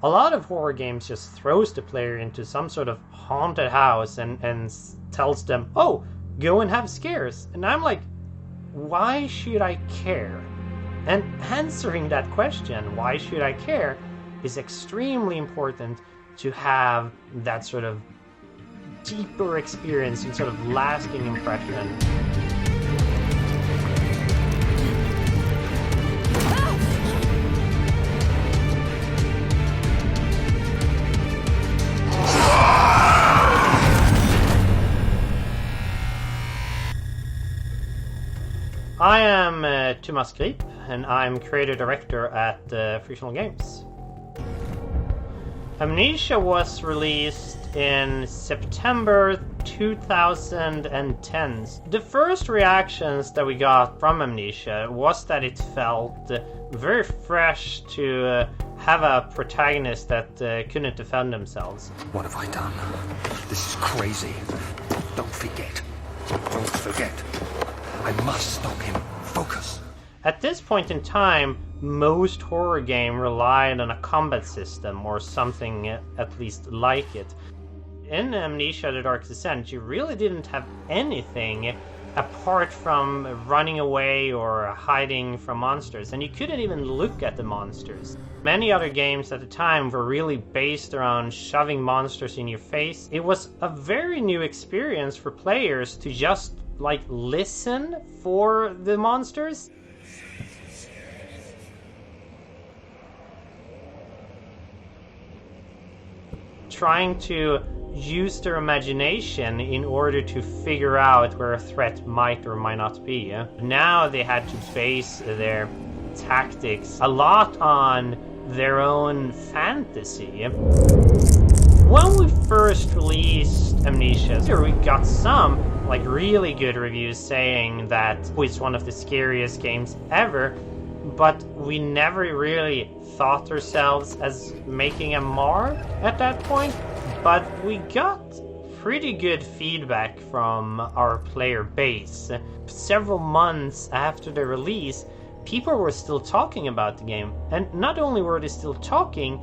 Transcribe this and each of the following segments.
A lot of horror games just throws the player into some sort of haunted house and tells them, oh, go and have scares. And I'm like, why should I care? And answering that question, why should I care, is extremely important to have that sort of deeper experience and sort of lasting impression. I am Thomas Grip, and I'm creator director at Frictional Games. Amnesia was released in September 2010. The first reactions that we got from Amnesia was that it felt very fresh to have a protagonist that couldn't defend themselves. What have I done? This is crazy. Don't forget. Don't forget. I must stop him. Focus. At this point in time, most horror games relied on a combat system or something at least like it. In Amnesia: The Dark Descent, you really didn't have anything apart from running away or hiding from monsters, and you couldn't even look at the monsters. Many other games at the time were really based around shoving monsters in your face. It was a very new experience for players to just listen for the monsters. Trying to use their imagination in order to figure out where a threat might or might not be. Now they had to base their tactics a lot on their own fantasy. When we first released Amnesia, we got some really good reviews saying that it's one of the scariest games ever, but we never really thought ourselves as making a mark at that point. But we got pretty good feedback from our player base. Several months after the release, people were still talking about the game. And not only were they still talking,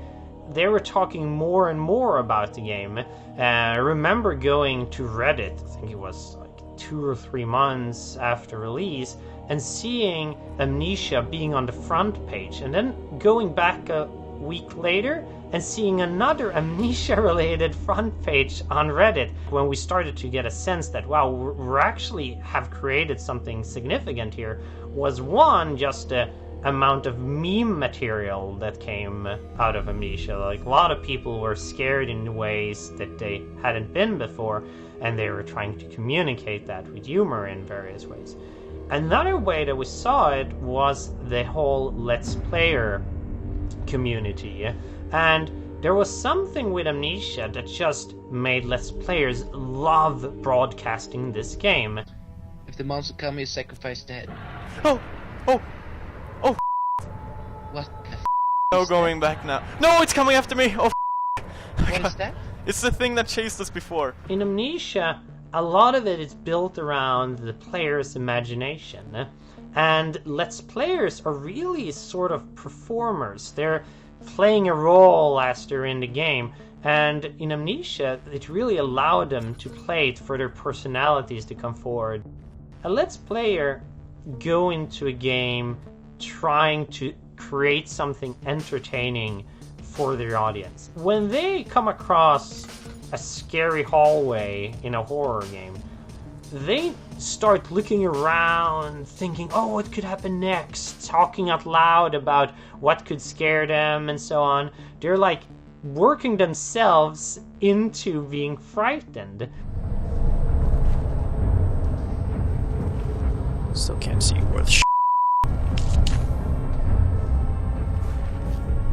they were talking more and more about the game. I remember going to Reddit, I think it was 2 or 3 months after release, and seeing Amnesia being on the front page, and then going back a week later and seeing another Amnesia-related front page on Reddit, when we started to get a sense that, wow, we're actually have created something significant here, was one, just the amount of meme material that came out of Amnesia. A lot of people were scared in ways that they hadn't been before, and they were trying to communicate that with humor in various ways. Another way that we saw it was the whole Let's Player community. And there was something with Amnesia that just made Let's Players love broadcasting this game. If the monster comes, you sacrifice the head. Oh! What the No going back now. No, it's coming after me! Oh, What is that? It's the thing that chased us before. In Amnesia, a lot of it is built around the player's imagination. And Let's Players are really sort of performers. They're playing a role as they're in the game. And in Amnesia, it really allowed them to play it for their personalities to come forward. A Let's Player go into a game trying to create something entertaining for their audience. When they come across a scary hallway in a horror game, they start looking around, thinking, oh, what could happen next? Talking out loud about what could scare them and so on. They're working themselves into being frightened. Still can't see worth sh**.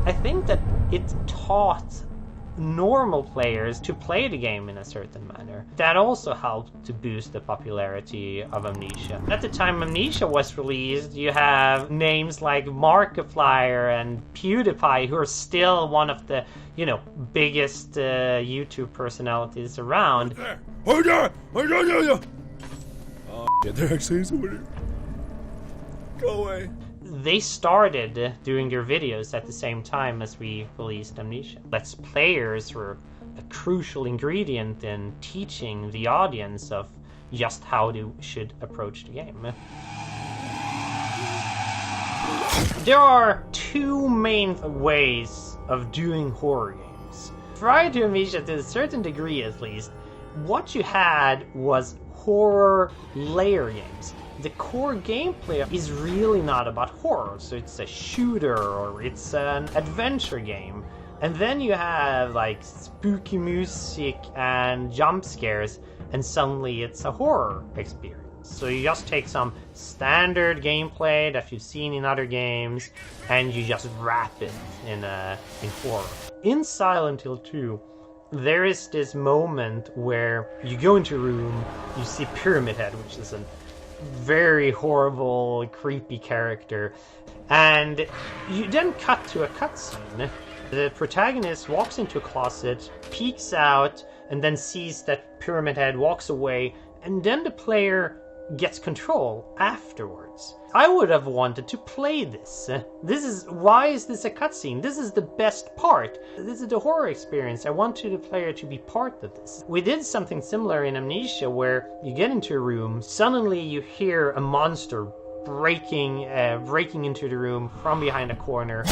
I think that it taught normal players to play the game in a certain manner. That also helped to boost the popularity of Amnesia. At the time Amnesia was released, you have names like Markiplier and PewDiePie, who are still one of the, biggest YouTube personalities around. Oh, shit, they're actually somebody. Go away. they started doing their videos at the same time as we released Amnesia. Let's Players were a crucial ingredient in teaching the audience of just how they should approach the game. There are two main ways of doing horror games. Prior to Amnesia, to a certain degree at least, what you had was horror layer games. The core gameplay is really not about horror, so it's a shooter or it's an adventure game. And then you have like spooky music and jump scares, and suddenly it's a horror experience. So you just take some standard gameplay that you've seen in other games, and you just wrap it in horror. In Silent Hill 2, there is this moment where you go into a room, you see Pyramid Head, which is a very horrible, creepy character, and you then cut to a cutscene. The protagonist walks into a closet, peeks out, and then sees that Pyramid Head walks away, and then the player gets control afterwards. I would have wanted to play this. Why is this a cutscene? This is the best part. This is the horror experience. I want the player to be part of this. We did something similar in Amnesia where you get into a room, suddenly you hear a monster breaking into the room from behind a corner.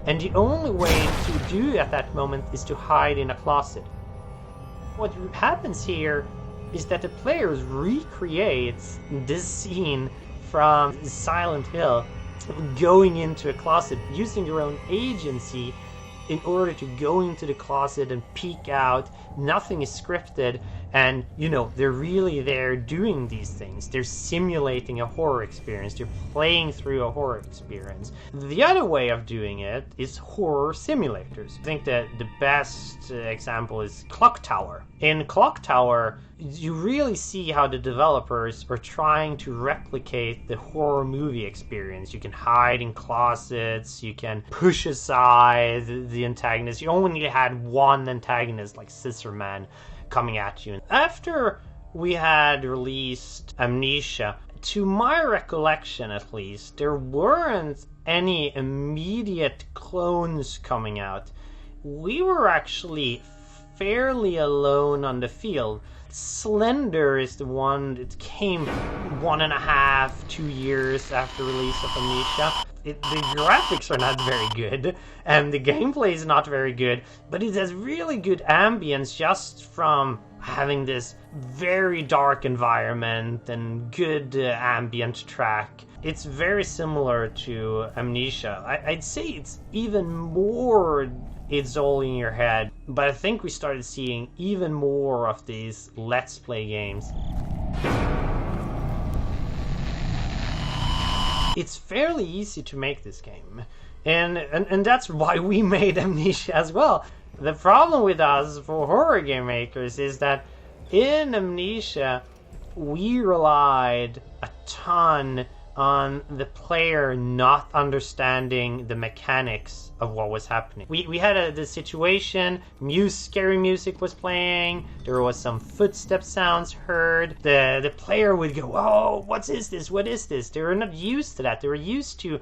And the only way to do at that moment is to hide in a closet. What happens here is that the players recreates this scene from Silent Hill, going into a closet, using their own agency in order to go into the closet and peek out. Nothing is scripted, and they're really there doing these things. They're simulating a horror experience. They're playing through a horror experience. The other way of doing it is horror simulators. I think that the best example is Clock Tower. In Clock Tower, you really see how the developers are trying to replicate the horror movie experience. You can hide in closets, you can push aside the antagonist. You only had one antagonist, like Scissor Man, coming at you. After we had released Amnesia, to my recollection at least, there weren't any immediate clones coming out. We were actually fairly alone on the field. Slender is the one that came 1.5, 2 years after release of Amnesia. The graphics are not very good, and the gameplay is not very good, but it has really good ambience just from having this very dark environment and good ambient track. It's very similar to Amnesia. I'd say it's even more it's all in your head, but I think we started seeing even more of these Let's Play games. It's fairly easy to make this game, and that's why we made Amnesia as well. The problem with us for horror game makers is that in Amnesia we relied a ton on the player not understanding the mechanics of what was happening. We had the situation, scary music was playing, there was some footstep sounds heard, the player would go, oh, what is this? They were not used to that. They were used to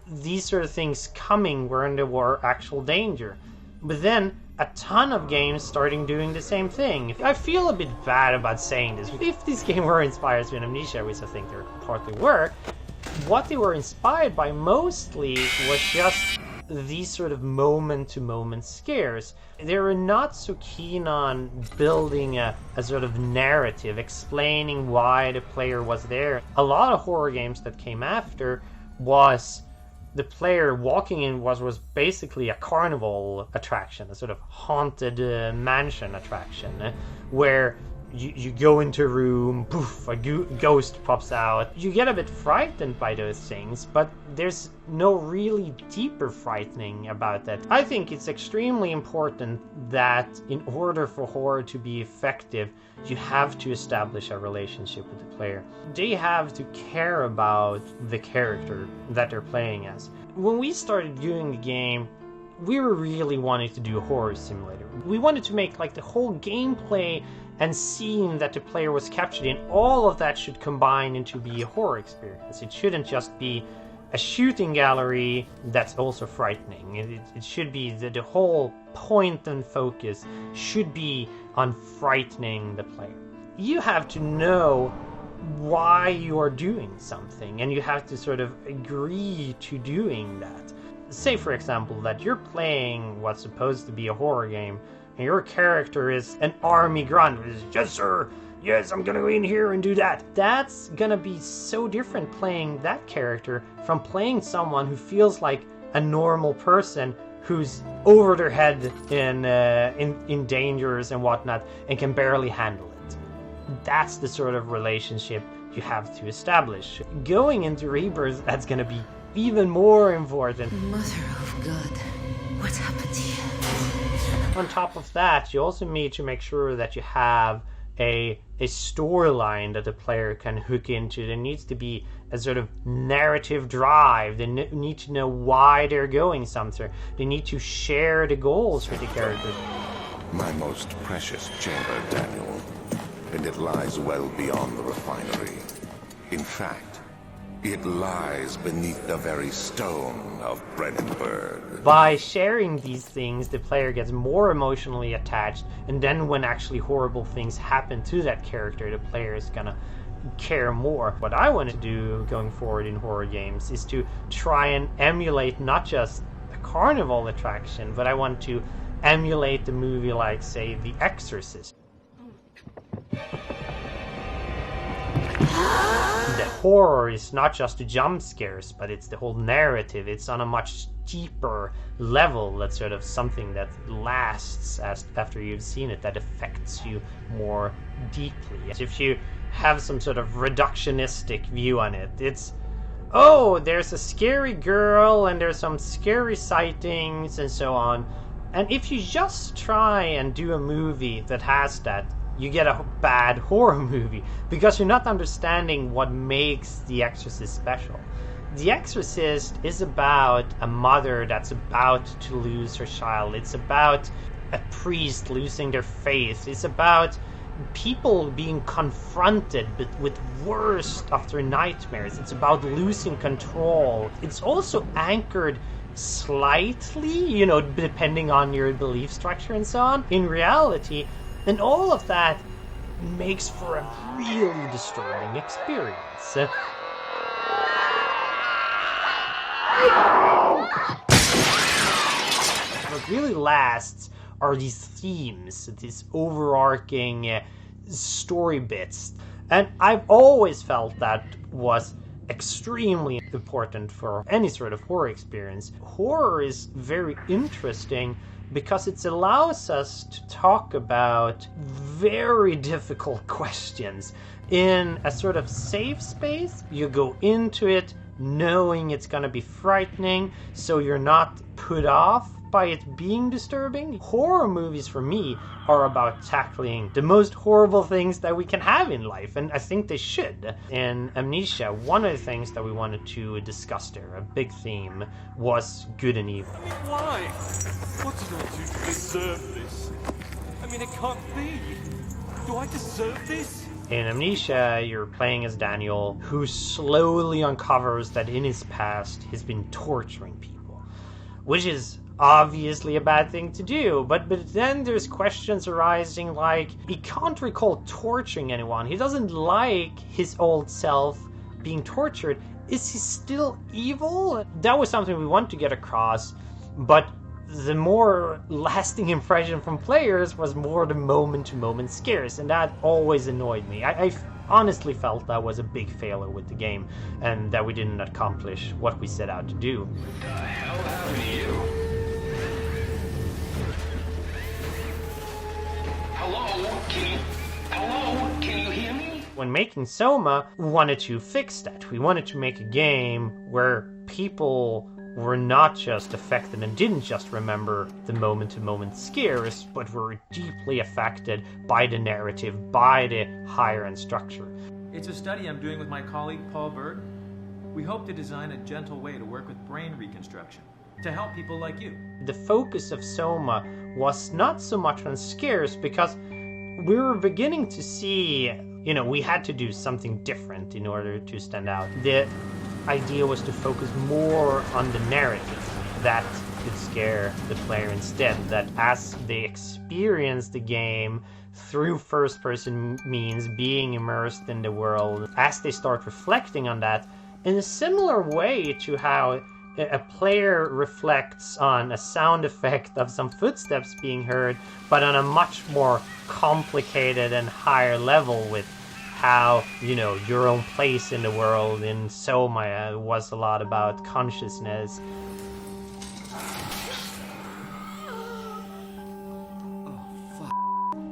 these sort of things coming when there were actual danger. But then a ton of games starting doing the same thing. I feel a bit bad about saying this. If this game were inspired by Amnesia, which I think they partly were, what they were inspired by mostly was just these sort of moment-to-moment scares. They were not so keen on building a sort of narrative, explaining why the player was there. A lot of horror games that came after was the player walking in was basically a carnival attraction, a sort of haunted mansion attraction, where you go into a room, poof, a ghost pops out. You get a bit frightened by those things, but there's no really deeper frightening about that. I think it's extremely important that in order for horror to be effective, you have to establish a relationship with the player. They have to care about the character that they're playing as. When we started doing the game, we were really wanting to do a horror simulator. We wanted to make like the whole gameplay and scene that the player was captured in, all of that should combine into be a horror experience. It shouldn't just be a shooting gallery that's also frightening. It should be the whole point and focus should be on frightening the player. You have to know why you are doing something, and you have to sort of agree to doing that. Say, for example, that you're playing what's supposed to be a horror game, and your character is an army grunt. Yes, sir. Yes, I'm gonna go in here and do that. That's gonna be so different playing that character from playing someone who feels like a normal person who's over their head in dangers and whatnot and can barely handle it. That's the sort of relationship you have to establish. Going into Rebirth, that's gonna be even more important. Mother of God, what happened here? On top of that, you also need to make sure that you have a storyline that the player can hook into. There needs to be a sort of narrative drive. They need to know why they're going somewhere. They need to share the goals with the characters. My most precious chamber, Daniel, and it lies well beyond the refinery. In fact, it lies beneath the very stone of Brennenburg. By sharing these things, the player gets more emotionally attached, and then when actually horrible things happen to that character, the player is gonna care more. What I want to do going forward in horror games is to try and emulate not just a carnival attraction, but I want to emulate the movie like, say, The Exorcist. The horror is not just the jump scares, but it's the whole narrative. It's on a much deeper level. That's sort of something that lasts after you've seen it, that affects you more deeply. If you have some sort of reductionistic view on it, it's, oh, there's a scary girl and there's some scary sightings and so on. And if you just try and do a movie that has that, you get a bad horror movie, because you're not understanding what makes The Exorcist special. The Exorcist is about a mother that's about to lose her child. It's about a priest losing their faith. It's about people being confronted with worst of their nightmares. It's about losing control. It's also anchored slightly, depending on your belief structure and so on, in reality. And all of that makes for a really disturbing experience. What really lasts are these themes, these overarching story bits. And I've always felt that was extremely important for any sort of horror experience. Horror is very interesting because it allows us to talk about very difficult questions in a sort of safe space. You go into it knowing it's going to be frightening, so you're not put off by it being disturbing. Horror movies for me are about tackling the most horrible things that we can have in life, and I think they should. In Amnesia, one of the things that we wanted to discuss there, a big theme, was good and evil. Why? What did I do to deserve this? I mean, it can't be. Do I deserve this? In Amnesia, you're playing as Daniel, who slowly uncovers that in his past he's been torturing people, which is obviously a bad thing to do, but then there's questions arising like, he can't recall torturing anyone, he doesn't like his old self being tortured, is he still evil? That was something we wanted to get across, but the more lasting impression from players was more the moment-to-moment scares, and that always annoyed me. I honestly felt that was a big failure with the game, and that we didn't accomplish what we set out to do. What the hell happened to you? Hello? Can you hear me? When making Soma, we wanted to fix that. We wanted to make a game where people were not just affected and didn't just remember the moment-to-moment scares, but were deeply affected by the narrative, by the higher-end structure. It's a study I'm doing with my colleague Paul Berg. We hope to design a gentle way to work with brain reconstruction. to help people like you. The focus of Soma was not so much on scares, because we were beginning to see, we had to do something different in order to stand out. The idea was to focus more on the narrative that could scare the player instead, that as they experience the game through first-person means, being immersed in the world, as they start reflecting on that, in a similar way to how a player reflects on a sound effect of some footsteps being heard, but on a much more complicated and higher level with how, your own place in the world. In Soma was a lot about consciousness.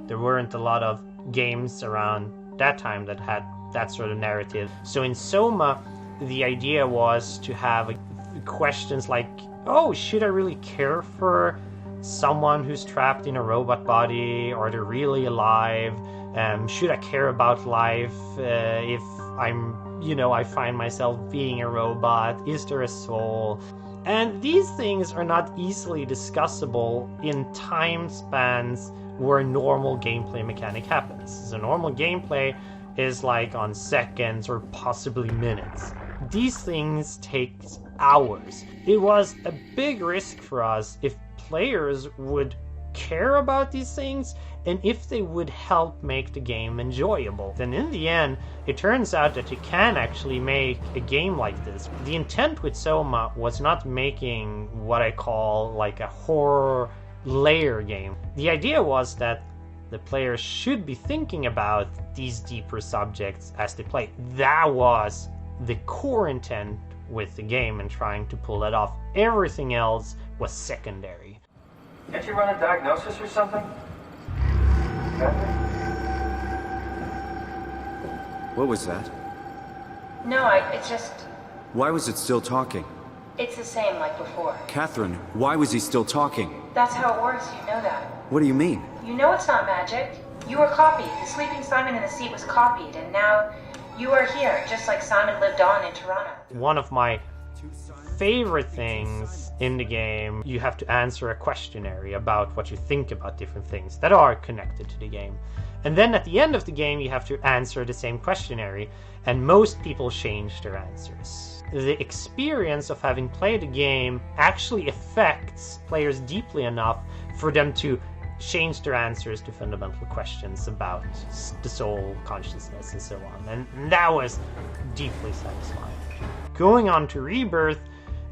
There weren't a lot of games around that time that had that sort of narrative. So in Soma, the idea was to have questions like, oh, should I really care for someone who's trapped in a robot body? Are they really alive? Should I care about life if I find myself being a robot? Is there a soul? And these things are not easily discussable in time spans where normal gameplay mechanic happens. So normal gameplay is like on seconds or possibly minutes. These things take hours. It was a big risk for us if players would care about these things and if they would help make the game enjoyable. Then in the end, it turns out that you can actually make a game like this. The intent with Soma was not making what I call like a horror layer game. The idea was that the players should be thinking about these deeper subjects as they play. That was the core intent with the game, and trying to pull that off. Everything else was secondary. Can't you run a diagnosis or something? What was that? No, it's just... Why was it still talking? It's the same like before. Catherine, why was he still talking? That's how it works, you know that. What do you mean? You know it's not magic. You were copied. The sleeping Simon in the seat was copied, and now you are here, just like Simon lived on in Toronto. One of my favorite things in the game, you have to answer a questionnaire about what you think about different things that are connected to the game. And then at the end of the game, you have to answer the same questionnaire, and most people change their answers. The experience of having played a game actually affects players deeply enough for them to change their answers to fundamental questions about the soul, consciousness, and so on. And that was deeply satisfying. Going on to Rebirth,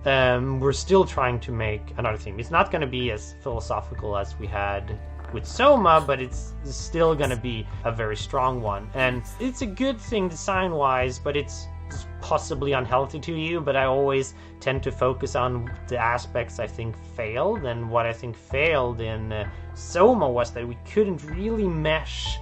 we're still trying to make another theme. It's not going to be as philosophical as we had with Soma, but it's still going to be a very strong one. And it's a good thing design-wise, but it's possibly unhealthy to you, but I always tend to focus on the aspects I think failed, and what I think failed in Soma was that we couldn't really mesh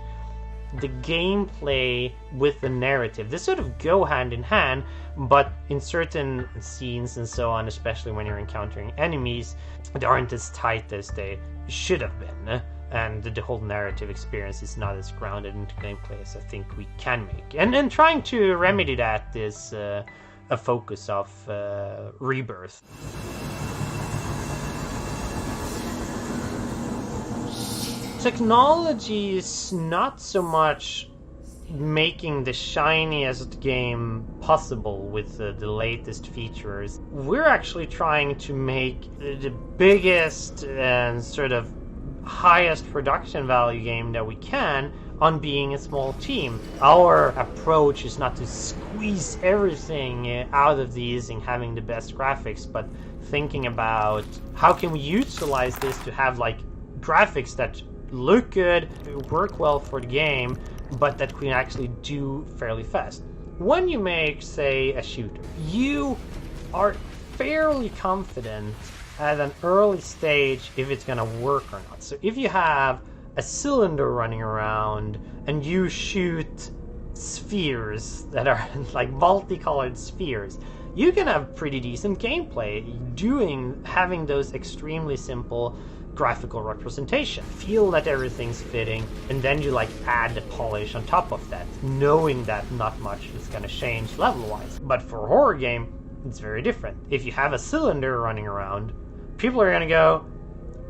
the gameplay with the narrative. They sort of go hand in hand, but in certain scenes and so on, especially when you're encountering enemies, they aren't as tight as they should have been. And the whole narrative experience is not as grounded into gameplay as I think we can make. And trying to remedy that is a focus of Rebirth. Technology is not so much making the shiniest game possible with the latest features. We're actually trying to make the biggest and sort of highest production value game that we can on being a small team. Our approach is not to squeeze everything out of these and having the best graphics, but thinking about how can we utilize this to have like graphics that look good, work well for the game, but that we can actually do fairly fast. When you make, say, a shooter, you are fairly confident at an early stage if it's gonna work or not. So if you have a cylinder running around and you shoot spheres that are like multicolored spheres, you can have pretty decent gameplay having those extremely simple graphical representation. Feel that everything's fitting, and then you like add the polish on top of that, knowing that not much is gonna change level-wise. But for a horror game, it's very different. If you have a cylinder running around, people are going to go,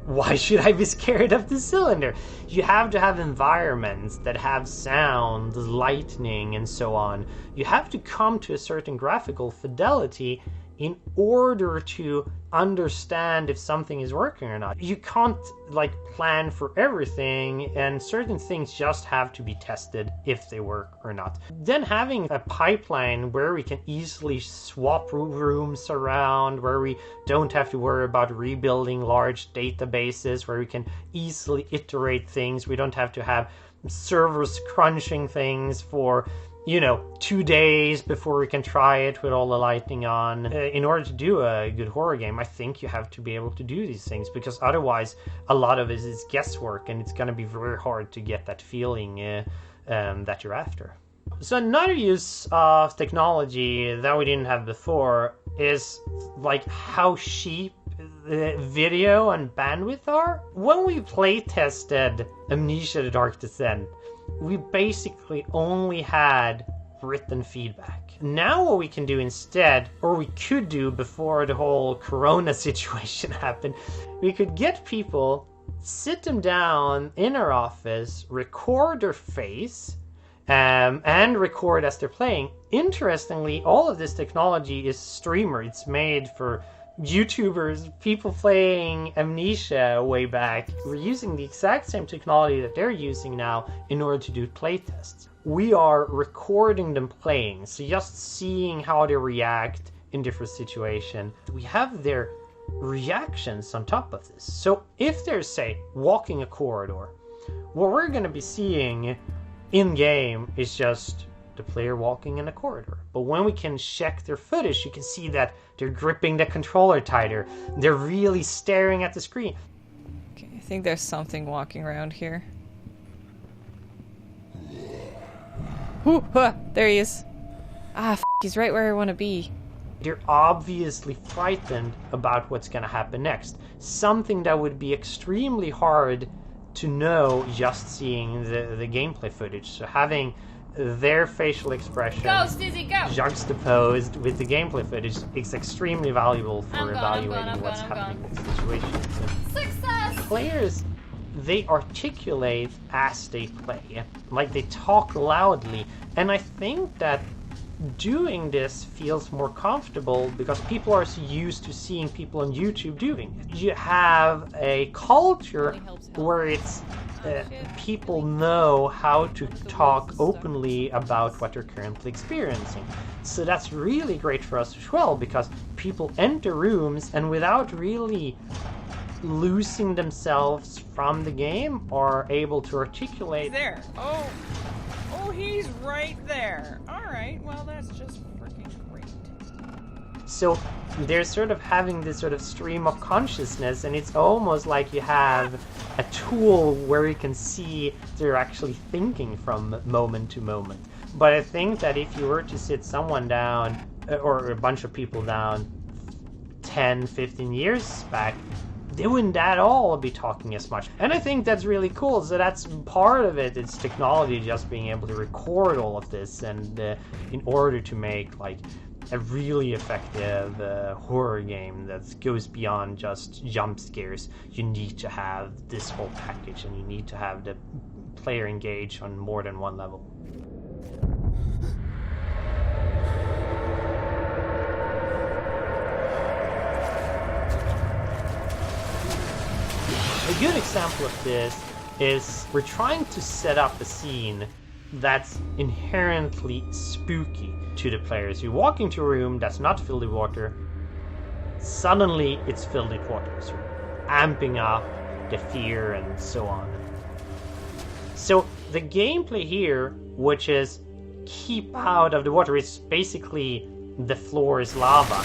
why should I be scared of the cylinder? You have to have environments that have sound, lightning, and so on. You have to come to a certain graphical fidelity in order to understand if something is working or not. You can't like plan for everything, and certain things just have to be tested if they work or not. Then having a pipeline where we can easily swap rooms around, where we don't have to worry about rebuilding large databases, where we can easily iterate things. We don't have to have servers crunching things for 2 days before we can try it with all the lightning on. In order to do a good horror game, I think you have to be able to do these things, because otherwise a lot of it is guesswork, and it's going to be very hard to get that feeling that you're after. So another use of technology that we didn't have before is like how cheap the video and bandwidth are. When we play tested Amnesia: The Dark Descent, we basically only had written feedback. Now what we can do instead, or we could do before the whole corona situation happened, we could get people, sit them down in our office, record their face, and record as they're playing. Interestingly, all of this technology is streamer. It's made for YouTubers, people playing Amnesia way back. We're using the exact same technology that they're using now in order to do playtests. We are recording them playing, so just seeing how they react in different situations. We have their reactions on top of this. So if they're, say, walking a corridor, what we're going to be seeing in-game is just the player walking in a corridor. But when we can check their footage, you can see that they're gripping the controller tighter. They're really staring at the screen. Okay, I think there's something walking around here. Ooh, there he is. He's right where I want to be. They're obviously frightened about what's going to happen next. Something that would be extremely hard to know just seeing the gameplay footage. So having their facial expression juxtaposed with the gameplay footage is extremely valuable for evaluating what's happening in the situation. Success! Players, they articulate as they play, like they talk loudly, and I think that doing this feels more comfortable because people are so used to seeing people on YouTube doing it. You have a culture where it's people know how to talk openly about what they're currently experiencing. So that's really great for us as well, because people enter rooms and without really losing themselves from the game are able to articulate. He's there. Oh, he's right there. Alright, well that's just freaking great. So they're sort of having this sort of stream of consciousness, and it's almost like you have a tool where you can see they're actually thinking from moment to moment. But I think that if you were to sit someone down, or a bunch of people down 10, 15 years back, they wouldn't at all be talking as much. And I think that's really cool. So that's part of it. It's technology just being able to record all of this, and in order to make like a really effective horror game that goes beyond just jump scares, you need to have this whole package, and you need to have the player engage on more than one level. A good example of this is we're trying to set up a scene that's inherently spooky to the players. You walk into a room that's not filled with water, suddenly it's filled with water, so amping up the fear and so on. So the gameplay here, which is keep out of the water, is basically the floor is lava.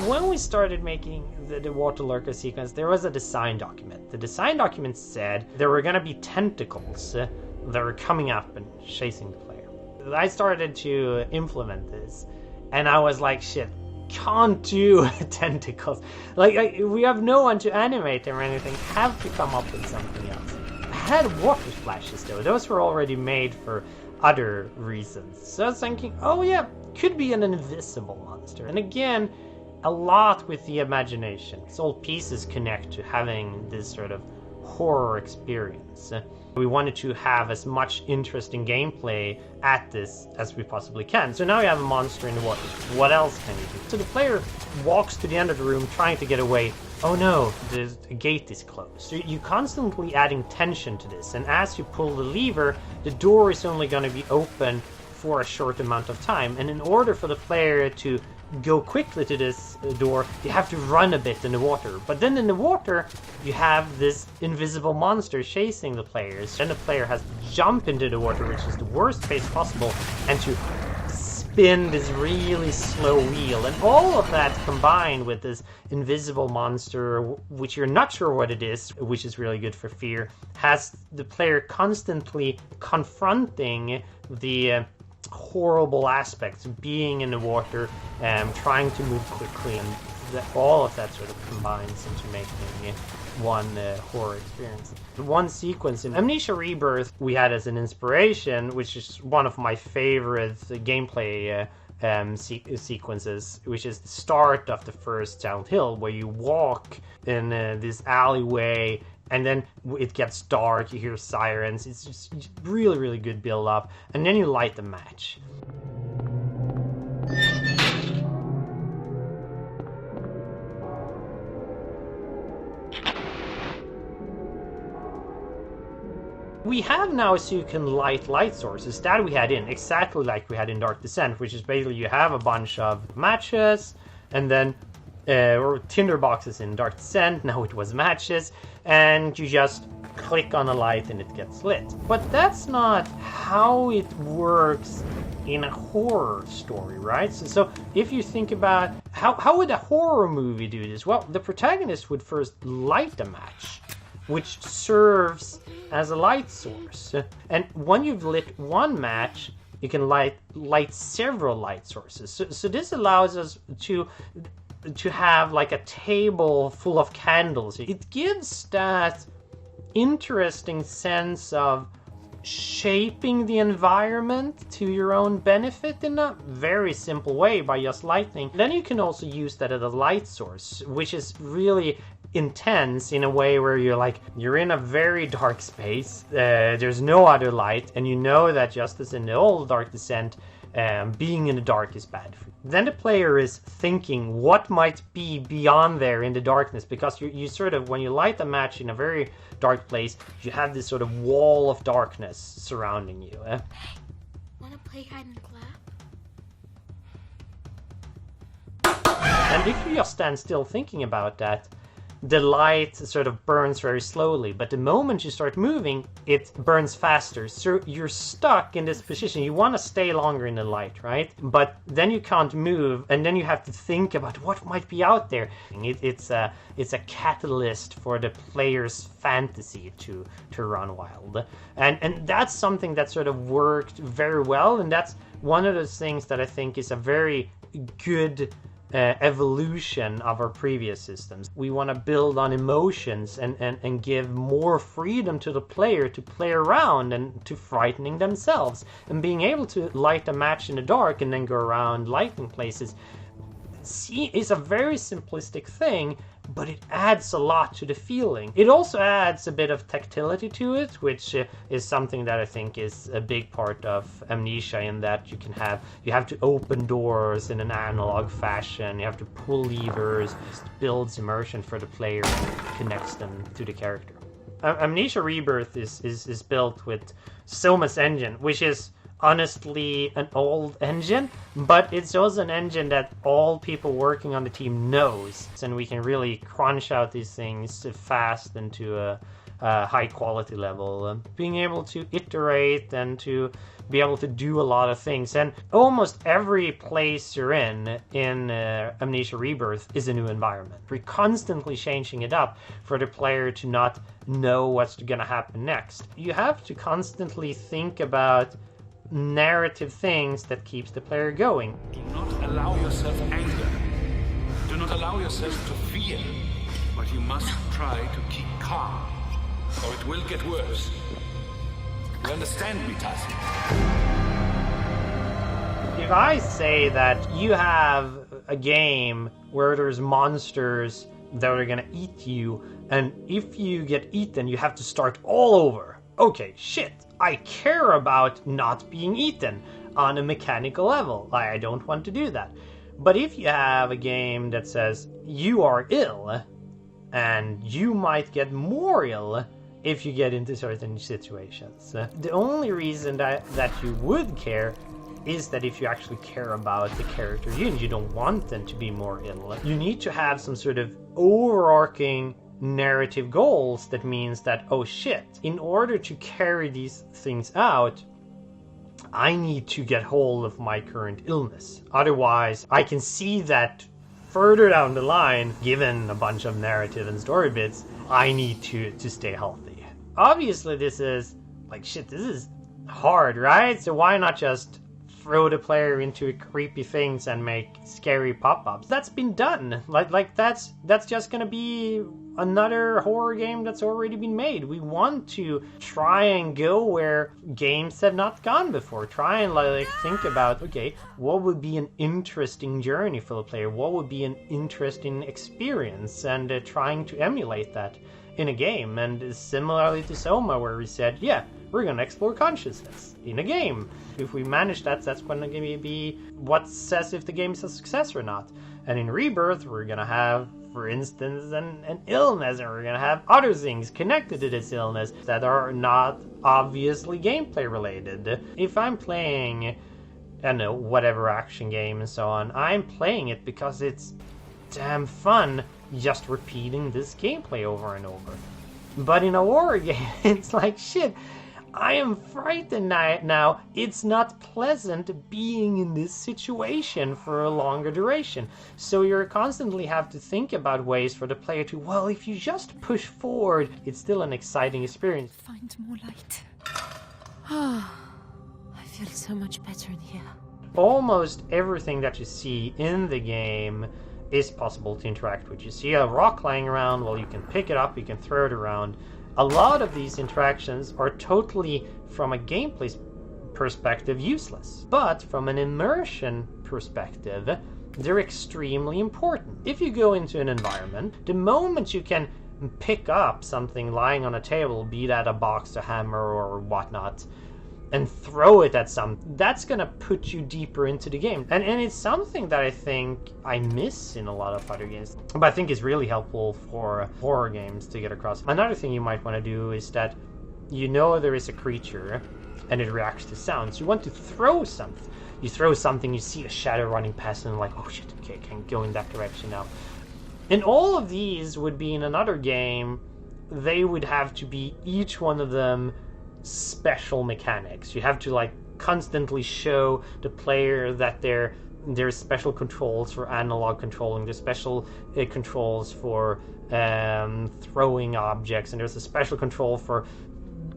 When we started making the water lurker sequence, there was a design document. The design document said there were going to be tentacles that were coming up and chasing the player. I started to implement this, and I was like, shit, can't do tentacles. Like, we have no one to animate them or anything, have to come up with something else. I had water splashes though, those were already made for other reasons. So I was thinking, oh yeah, could be an invisible monster. And again, a lot with the imagination. It's all pieces connect to having this sort of horror experience. We wanted to have as much interesting gameplay at this as we possibly can. So now you have a monster in the water. What else can you do? So the player walks to the end of the room trying to get away. Oh no, the gate is closed. So you're constantly adding tension to this. And as you pull the lever, the door is only going to be open for a short amount of time. And in order for the player to go quickly to this door, you have to run a bit in the water. But then in the water, you have this invisible monster chasing the players. And the player has to jump into the water, which is the worst pace possible, and to spin this really slow wheel. And all of that combined with this invisible monster, which you're not sure what it is, which is really good for fear, has the player constantly confronting the horrible aspects of being in the water, trying to move quickly, and all of that sort of combines into making one horror experience. One sequence in Amnesia Rebirth we had as an inspiration, which is one of my favorite gameplay sequences, which is the start of the first Silent Hill, where you walk in this alleyway and then it gets dark, you hear sirens, it's just really, really good build up, and then you light the match. We have now so you can light light sources that we had in, exactly like we had in Dark Descent, which is basically you have a bunch of matches, and then or tinder boxes in Dark Descent, now it was matches, and you just click on a light and it gets lit. But that's not how it works in a horror story, right? So if you think about how would a horror movie do this? Well, the protagonist would first light a match, which serves as a light source. And when you've lit one match, you can light several light sources. So this allows us to have like a table full of candles. It gives that interesting sense of shaping the environment to your own benefit in a very simple way by just lighting. Then you can also use that as a light source, which is really intense in a way where you're in a very dark space, there's no other light, and you know that just as in the old Dark Descent, being in the dark is bad for you. Then the player is thinking what might be beyond there in the darkness, because you sort of, when you light a match in a very dark place, you have this sort of wall of darkness surrounding you. Hey, wanna play hide and clap? And if you just stand still thinking about that, the light sort of burns very slowly, but the moment you start moving, it burns faster. So you're stuck in this position. You want to stay longer in the light, right? But then you can't move, and then you have to think about what might be out there. It's a catalyst for the player's fantasy to run wild. And that's something that sort of worked very well, and that's one of those things that I think is a very good evolution of our previous systems. We want to build on emotions and give more freedom to the player to play around and to frightening themselves. And being able to light a match in the dark and then go around lighting places is a very simplistic thing, but it adds a lot to the feeling. It also adds a bit of tactility to it, which is something that I think is a big part of Amnesia, in that you have to open doors in an analog fashion, you have to pull levers. It builds immersion for the player and connects them to the character. Amnesia Rebirth is built with Soma's engine, which is honestly an old engine, but it's also an engine that all people working on the team knows, and we can really crunch out these things fast and to a high quality level. Being able to iterate and to be able to do a lot of things, and almost every place you're in Amnesia Rebirth is a new environment. We're constantly changing it up for the player to not know what's gonna happen next. You have to constantly think about narrative things that keeps the player going. Do not allow yourself anger. Do not allow yourself to fear. But you must try to keep calm, or it will get worse. You understand me, Tassi? if I say that you have a game where there's monsters that are gonna eat you, and if you get eaten, you have to start all over. Okay, shit, I care about not being eaten on a mechanical level. I don't want to do that. But if you have a game that says you are ill, and you might get more ill if you get into certain situations, the only reason that you would care is that if you actually care about the character you don't want them to be more ill. You need to have some sort of overarching narrative goals that means that, oh shit, in order to carry these things out, I need to get hold of my current illness. Otherwise, I can see that further down the line, given a bunch of narrative and story bits, I need to stay healthy. Obviously, this is, like, shit, this is hard, right? So why not just throw the player into creepy things and make scary pop-ups? That's been done. Like that's just gonna be another horror game that's already been made. We want to try and go where games have not gone before. Try and like think about, okay, what would be an interesting journey for the player? What would be an interesting experience? And trying to emulate that in a game. And similarly to Soma, where we said, yeah, we're gonna explore consciousness in a game. If we manage that, that's gonna be what says if the game is a success or not. And in Rebirth, we're gonna have, for instance, an illness, and we're gonna have other things connected to this illness that are not obviously gameplay related. If I'm playing, I don't know, whatever action game and so on, I'm playing it because it's damn fun just repeating this gameplay over and over. But in a horror game, it's like, shit, I am frightened now. It's not pleasant being in this situation for a longer duration. So you constantly have to think about ways for the player to, well, if you just push forward, it's still an exciting experience. Find more light. Ah, I feel so much better in here. Almost everything that you see in the game is possible to interact with. You see a rock lying around, well, you can pick it up, you can throw it around. A lot of these interactions are totally, from a gameplay perspective, useless. But from an immersion perspective, they're extremely important. If you go into an environment, the moment you can pick up something lying on a table, be that a box, a hammer, or whatnot, and throw it at that's gonna put you deeper into the game. And it's something that I think I miss in a lot of other games, but I think is really helpful for horror games to get across. Another thing you might want to do is that you know there is a creature and it reacts to sounds. You want to throw something. You throw something, you see a shadow running past and like, oh shit, okay, I can go in that direction now. And all of these would be in another game, they would have to be, each one of them, special mechanics. You have to like constantly show the player that there's special controls for analog controlling, there's special controls for throwing objects, and there's a special control for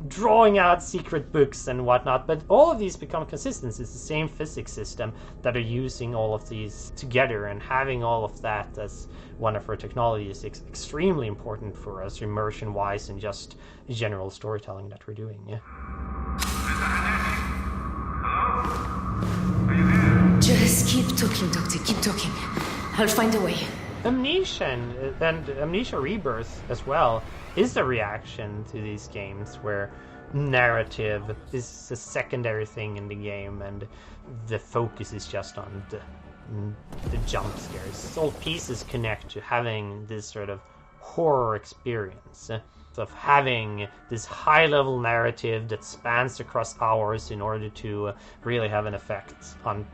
drawing out secret books and whatnot. But all of these become consistent. It's the same physics system that are using all of these together, and having all of that as one of our technologies is extremely important for us immersion wise and just general storytelling that we're doing. Yeah. Just keep talking, Doctor, keep talking. I'll find a way. Amnesia and Amnesia Rebirth as well is a reaction to these games where narrative is a secondary thing in the game and the focus is just on the jump scares. All pieces connect to having this sort of horror experience of having this high-level narrative that spans across hours in order to really have an effect on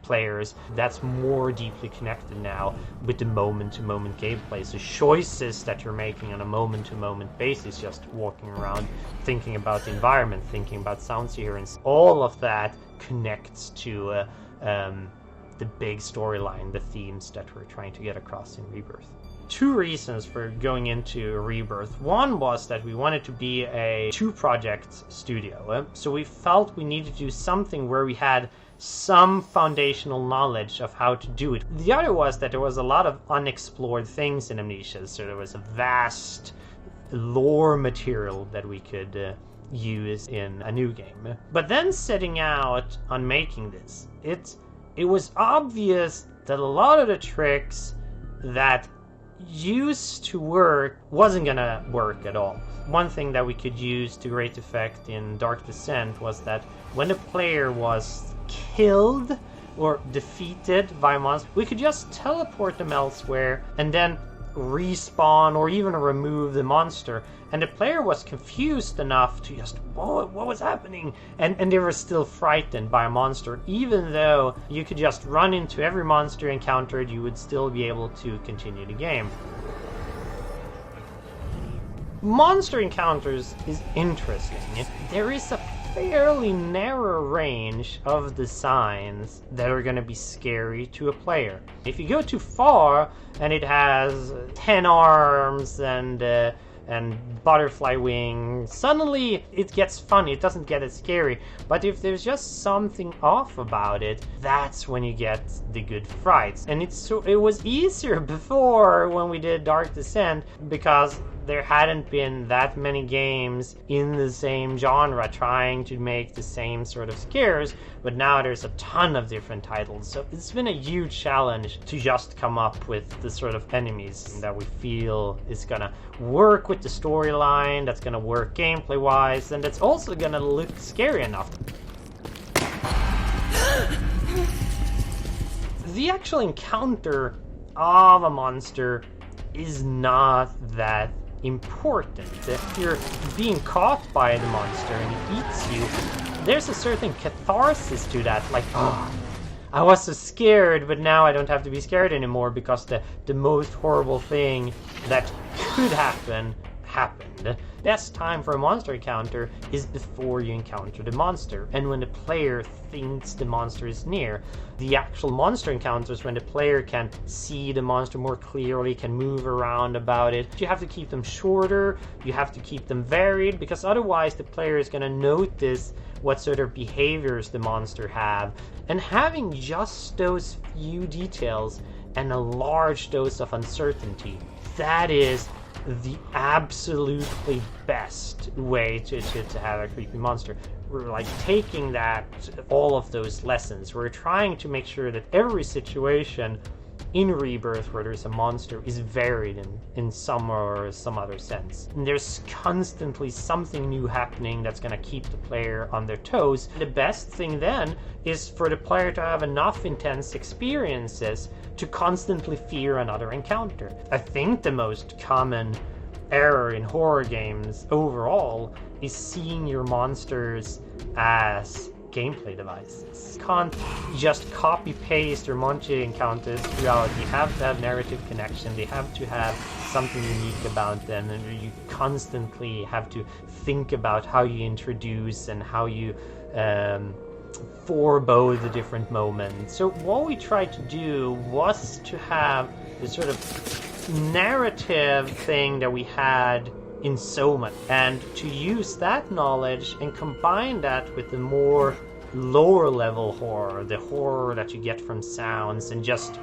players. That's more deeply connected now with the moment-to-moment gameplay. So choices that you're making on a moment-to-moment basis, just walking around, thinking about the environment, thinking about sounds you hear, and all of that connects to the big storyline, the themes that we're trying to get across in Rebirth. Two reasons for going into Rebirth. One was that we wanted to be a two-project studio, so we felt we needed to do something where we had some foundational knowledge of how to do it. The other was that there was a lot of unexplored things in Amnesia, so there was a vast lore material that we could use in a new game. But then setting out on making this, it was obvious that a lot of the tricks that used to work wasn't gonna work at all. One thing that we could use to great effect in Dark Descent was that when the player was killed or defeated by a monster, we could just teleport them elsewhere and then respawn or even remove the monster, and the player was confused enough to just, what was happening? And they were still frightened by a monster. Even though you could just run into every monster encountered, you would still be able to continue the game. Monster encounters is interesting. There is a fairly narrow range of designs that are going to be scary to a player. If you go too far and it has 10 arms and butterfly wings, suddenly it gets funny, it doesn't get as scary. But if there's just something off about it, that's when you get the good frights. And it was easier before when we did Dark Descent, because there hadn't been that many games in the same genre trying to make the same sort of scares, but now there's a ton of different titles, so it's been a huge challenge to just come up with the sort of enemies that we feel is gonna work with the storyline, that's gonna work gameplay wise, and that's also gonna look scary enough. The actual encounter of a monster is not that important. If you're being caught by the monster and it eats you, there's a certain catharsis to that, like, oh, I was so scared, but now I don't have to be scared anymore because the most horrible thing that could happen happened. Best time for a monster encounter is before you encounter the monster, and when the player thinks the monster is near. The actual monster encounters, when the player can see the monster more clearly, can move around about it, you have to keep them shorter, you have to keep them varied, because otherwise the player is going to notice what sort of behaviors the monster have. And having just those few details and a large dose of uncertainty, that is the absolutely best way to have a creepy monster. We're like taking that, all of those lessons, we're trying to make sure that every situation in Rebirth where there's a monster is varied in some or some other sense. And there's constantly something new happening that's going to keep the player on their toes. The best thing then is for the player to have enough intense experiences to constantly fear another encounter. I think the most common error in horror games overall is seeing your monsters as gameplay devices. You can't just copy-paste your monster encounters throughout. You have to have narrative connection, they have to have something unique about them, and you constantly have to think about how you introduce and how you forebode the different moments. So what we tried to do was to have this sort of narrative thing that we had in Soma, and to use that knowledge and combine that with the more lower level horror, the horror that you get from sounds and just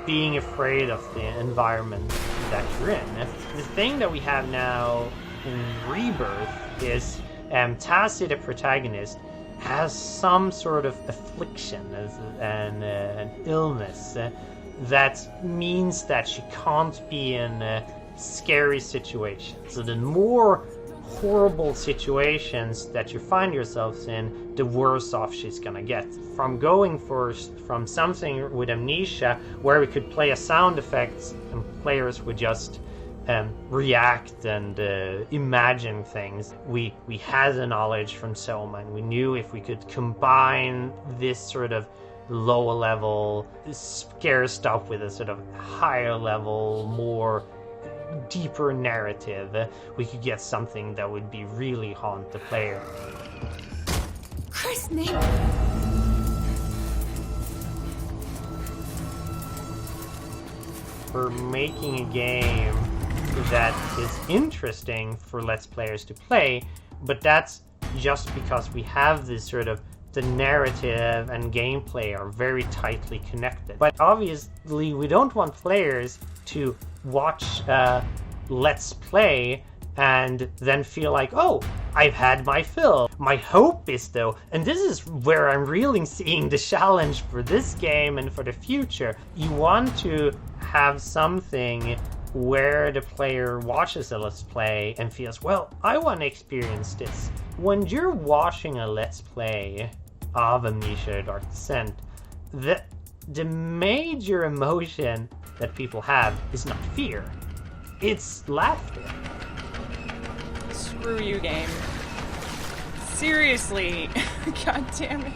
being afraid of the environment that you're in. The thing that we have now in Rebirth is Tassie, the protagonist, has some sort of affliction, an illness that means that she can't be in scary situations. So the more horrible situations that you find yourselves in, the worse off she's gonna get. From going from something with Amnesia where we could play a sound effects and players would just react and imagine things. We had the knowledge from Soma, and we knew if we could combine this sort of lower level scare stuff with a sort of higher level, more deeper narrative, we could get something that would be really haunt the player. Chris, Nick. We're making a game that is interesting for Let's Players to play, but that's just because we have this sort of, the narrative and gameplay are very tightly connected. But obviously we don't want players to watch Let's Play and then feel like, oh, I've had my fill. My hope is though, and this is where I'm really seeing the challenge for this game and for the future, you want to have something where the player watches a Let's Play and feels, well, I want to experience this. When you're watching a Let's Play of Amnesia Dark Descent, the major emotion that people have is not fear, it's laughter. Screw you, game. Seriously. God damn it.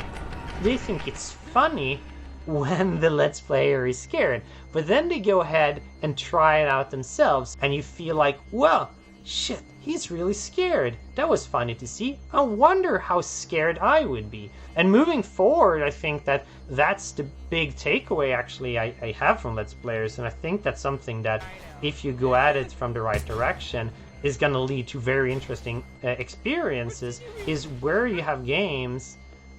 They think it's funny when the Let's Player is scared, but then they go ahead and try it out themselves, and you feel like, well, shit, he's really scared. That was funny to see. I wonder how scared I would be. And moving forward, I think that that's the big takeaway actually I have from Let's Players, and I think that's something that if you go at it from the right direction is going to lead to very interesting experiences, is where you have games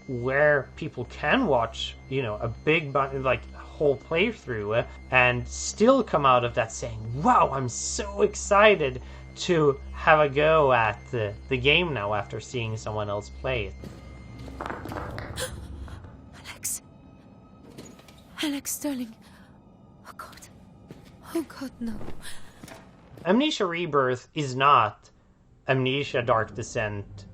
where people can watch, you know, a big like whole playthrough and still come out of that saying, wow, I'm so excited to have a go at the game now after seeing someone else play it. Alex Sterling. Oh god. Oh god, no. Amnesia Rebirth is not Amnesia Dark Descent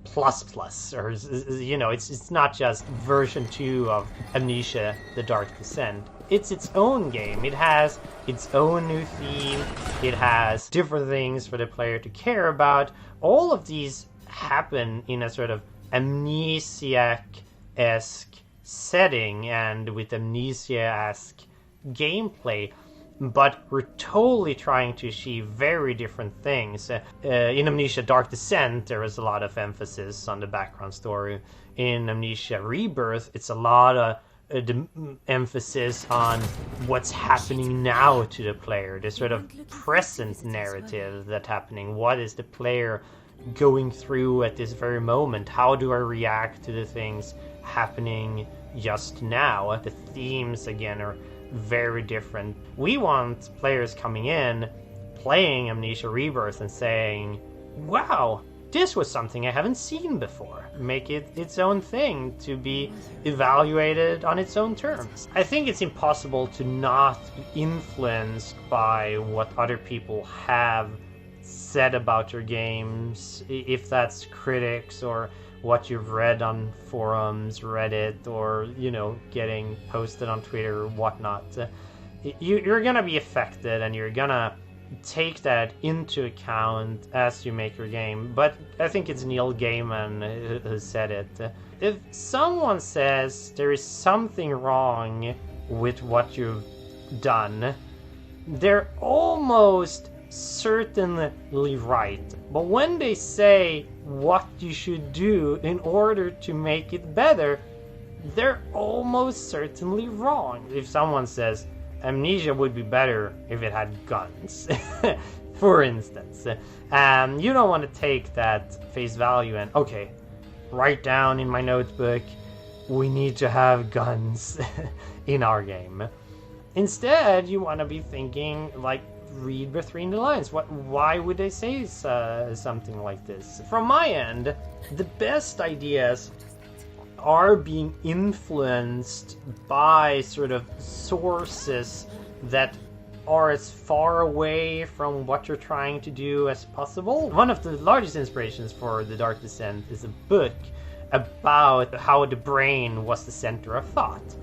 plus, or, you know, it's not just version 2 of Amnesia the Dark Descent. It's its own game. It has its own new theme. It has different things for the player to care about. All of these happen in a sort of Amnesiac-esque setting and with Amnesia-esque gameplay, but we're totally trying to achieve very different things. In Amnesia Dark Descent, there is a lot of emphasis on the background story. In Amnesia Rebirth, it's a lot of the emphasis on what's happening now to the player, the sort of present narrative that's happening. What is the player going through at this very moment? How do I react to the things happening just now? The themes, again, are very different. We want players coming in, playing Amnesia Rebirth and saying, wow, this was something I haven't seen before. Make it its own thing to be evaluated on its own terms. I think it's impossible to not be influenced by what other people have said about your games, if that's critics or what you've read on forums, Reddit, or, you know, getting posted on Twitter or whatnot. You're gonna be affected, and you're gonna take that into account as you make your game. But I think it's Neil Gaiman who said it. If someone says there is something wrong with what you've done, they're almost certainly right. But when they say what you should do in order to make it better, they're almost certainly wrong. If someone says Amnesia would be better if it had guns, for instance, you don't want to take that face value and, okay, write down in my notebook, we need to have guns in our game. Instead, you want to be thinking, like, read between the lines. Why would they say something like this? From my end, the best ideas are being influenced by sort of sources that are as far away from what you're trying to do as possible. One of the largest inspirations for The Dark Descent is a book about how the brain was the center of thought.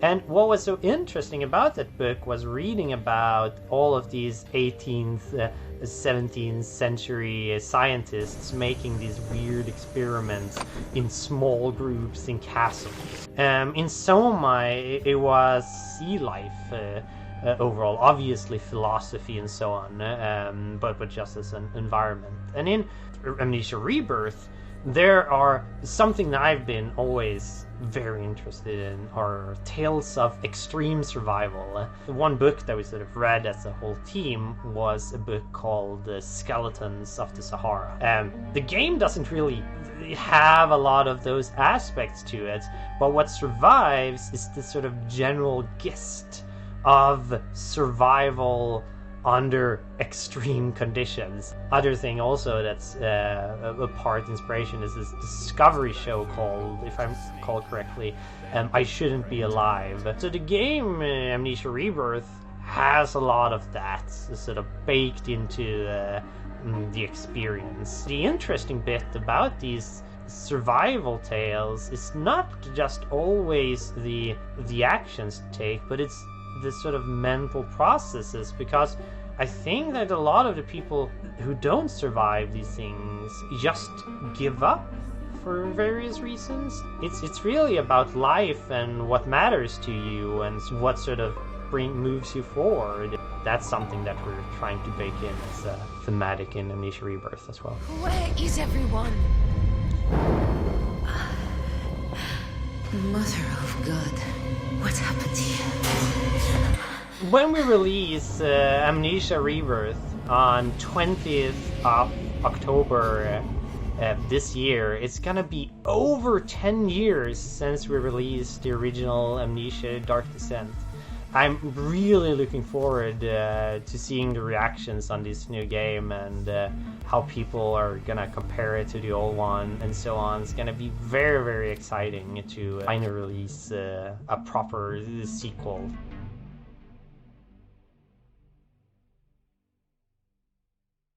And what was so interesting about that book was reading about all of these 18th, 17th century scientists making these weird experiments in small groups in castles. In Soma, it was sea life overall, obviously philosophy and so on, but just as an environment. And in Amnesia Rebirth, there are something that I've been always very interested in are tales of extreme survival. The one book that we sort of read as a whole team was a book called Skeletons of the Sahara. The game doesn't really have a lot of those aspects to it, but what survives is the sort of general gist of survival under extreme conditions. Other thing also that's a part inspiration is this Discovery show called, if I recall correctly, I Shouldn't Be Alive. So the game Amnesia Rebirth has a lot of that sort of baked into the experience. The interesting bit about these survival tales is not just always the actions take, but it's the sort of mental processes, because I think that a lot of the people who don't survive these things just give up for various reasons. It's really about life and what matters to you and what sort of moves you forward. That's something that we're trying to bake in as a thematic in Amnesia Rebirth as well. Where is everyone? Mother of God, what happened here? When we release Amnesia Rebirth on 20th of October this year, it's gonna be over 10 years since we released the original Amnesia Dark Descent. I'm really looking forward to seeing the reactions on this new game and how people are gonna compare it to the old one and so on. It's gonna be very, very exciting to finally release a proper sequel.